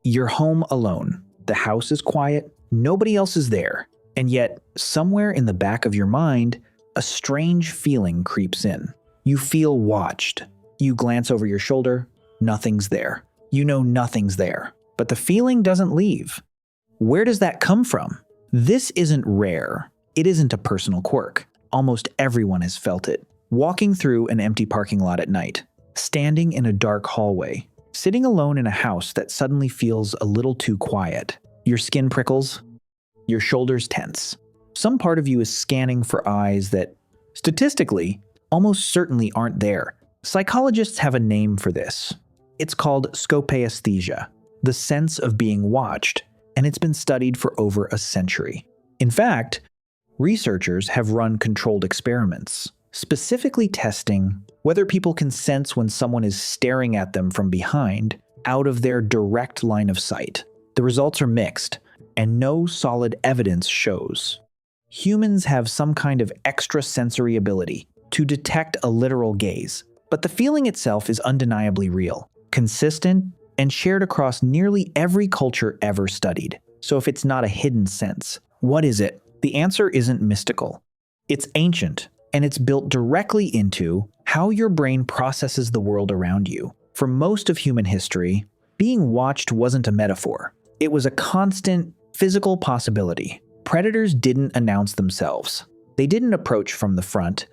You're home alone. The house is quiet, nobody else is there, and yet, somewhere in the back of your mind, a strange feeling creeps in. You feel watched. You glance over your shoulder, nothing's there. You know nothing's there, but the feeling doesn't leave. Where does that come from? This isn't rare. It isn't a personal quirk. Almost everyone has felt it. Walking through an empty parking lot at night, standing in a dark hallway, sitting alone in a house that suddenly feels a little too quiet. Your skin prickles, your shoulders tense. Some part of you is scanning for eyes that, statistically, almost certainly aren't there. Psychologists have a name for this. It's called scopaesthesia, the sense of being watched, and it's been studied for over a century. In fact, researchers have run controlled experiments, specifically testing whether people can sense when someone is staring at them from behind, out of their direct line of sight. The results are mixed, and no solid evidence shows. Humans have some kind of extrasensory ability to detect a literal gaze, but the feeling itself is undeniably real, consistent, and shared across nearly every culture ever studied. So if it's not a hidden sense, what is it? The answer isn't mystical. It's ancient, and it's built directly into how your brain processes the world around you. For most of human history, being watched wasn't a metaphor. It was a constant, physical possibility. Predators didn't announce themselves. They didn't approach from the front,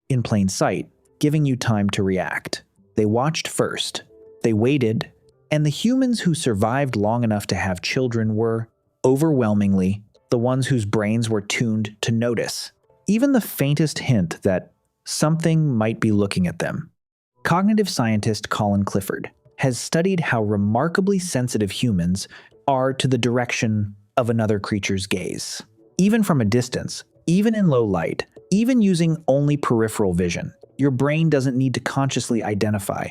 in plain sight, giving you time to react. They watched first. They waited, and the humans who survived long enough to have children were, overwhelmingly, the ones whose brains were tuned to notice even the faintest hint that something might be looking at them. Cognitive scientist Colin Clifford has studied how remarkably sensitive humans are to the direction of another creature's gaze. Even from a distance, even in low light, even using only peripheral vision, your brain doesn't need to consciously identify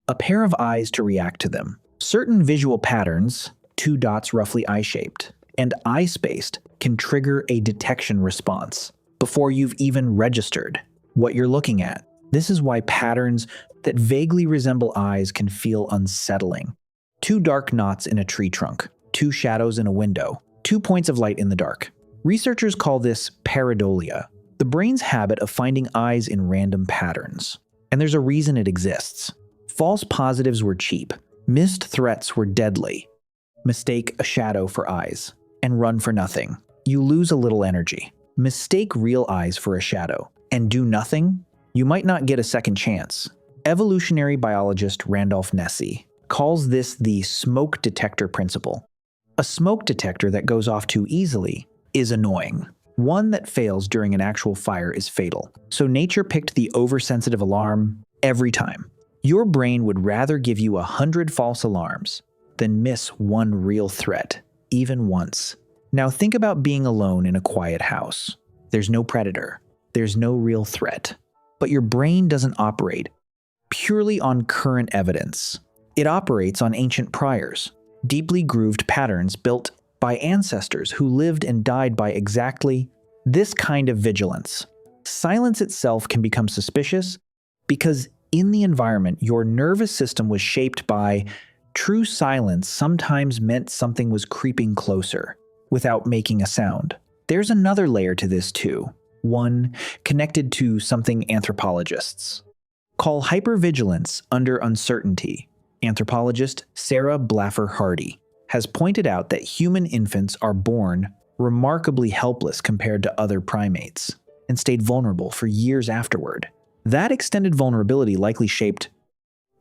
a pair of eyes to react to them. Certain visual patterns, two dots roughly eye-shaped, and eye-spaced, can trigger a detection response before you've even registered what you're looking at. This is why patterns that vaguely resemble eyes can feel unsettling. Two dark knots in a tree trunk, two shadows in a window, 2 points of light in the dark. Researchers call this pareidolia, the brain's habit of finding eyes in random patterns. And there's a reason it exists. False positives were cheap. Missed threats were deadly. Mistake a shadow for eyes and run for nothing. You lose a little energy. Mistake real eyes for a shadow and do nothing, you might not get a second chance. Evolutionary biologist Randolph Nesse calls this the smoke detector principle. A smoke detector that goes off too easily is annoying. One that fails during an actual fire is fatal. So nature picked the oversensitive alarm every time. Your brain would rather give you 100 false alarms than miss one real threat, even once. Now think about being alone in a quiet house. There's no predator. There's no real threat. But your brain doesn't operate purely on current evidence. It operates on ancient priors, deeply grooved patterns built by ancestors who lived and died by exactly this kind of vigilance. Silence itself can become suspicious because in the environment, your nervous system was shaped by true silence sometimes meant something was creeping closer without making a sound. There's another layer to this too, one connected to something anthropologists call hypervigilance under uncertainty. Anthropologist Sarah Blaffer Hardy has pointed out that human infants are born remarkably helpless compared to other primates and stayed vulnerable for years afterward. That extended vulnerability likely shaped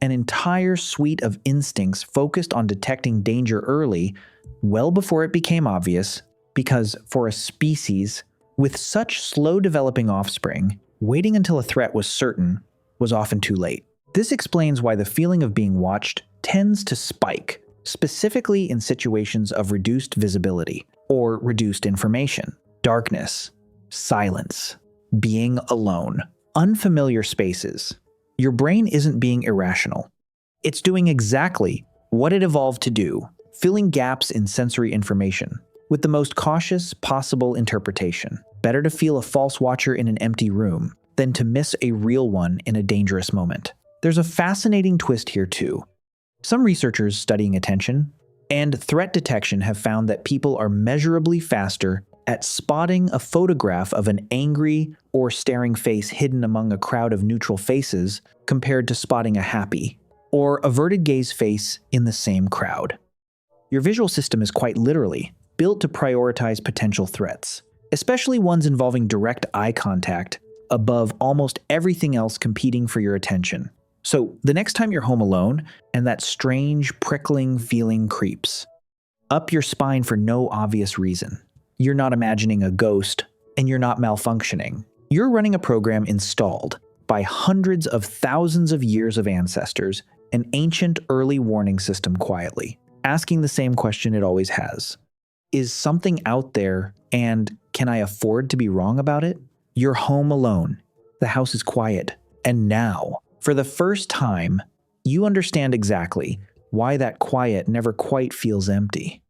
an entire suite of instincts focused on detecting danger early, well before it became obvious, because for a species with such slow developing offspring, waiting until a threat was certain was often too late. This explains why the feeling of being watched tends to spike, specifically in situations of reduced visibility or reduced information, darkness, silence, being alone, unfamiliar spaces. Your brain isn't being irrational. It's doing exactly what it evolved to do, filling gaps in sensory information with the most cautious possible interpretation. Better to feel a false watcher in an empty room than to miss a real one in a dangerous moment. There's a fascinating twist here too. Some researchers studying attention And threat detection have found that people are measurably faster at spotting a photograph of an angry or staring face hidden among a crowd of neutral faces compared to spotting a happy or averted gaze face in the same crowd. Your visual system is quite literally built to prioritize potential threats, especially ones involving direct eye contact above almost everything else competing for your attention. So the next time you're home alone and that strange, prickling feeling creeps up your spine for no obvious reason, you're not imagining a ghost and you're not malfunctioning. You're running a program installed by hundreds of thousands of years of ancestors, an ancient early warning system quietly, asking the same question it always has. Is something out there, and can I afford to be wrong about it? You're home alone. The house is quiet. And now, for the first time, you understand exactly why that quiet never quite feels empty.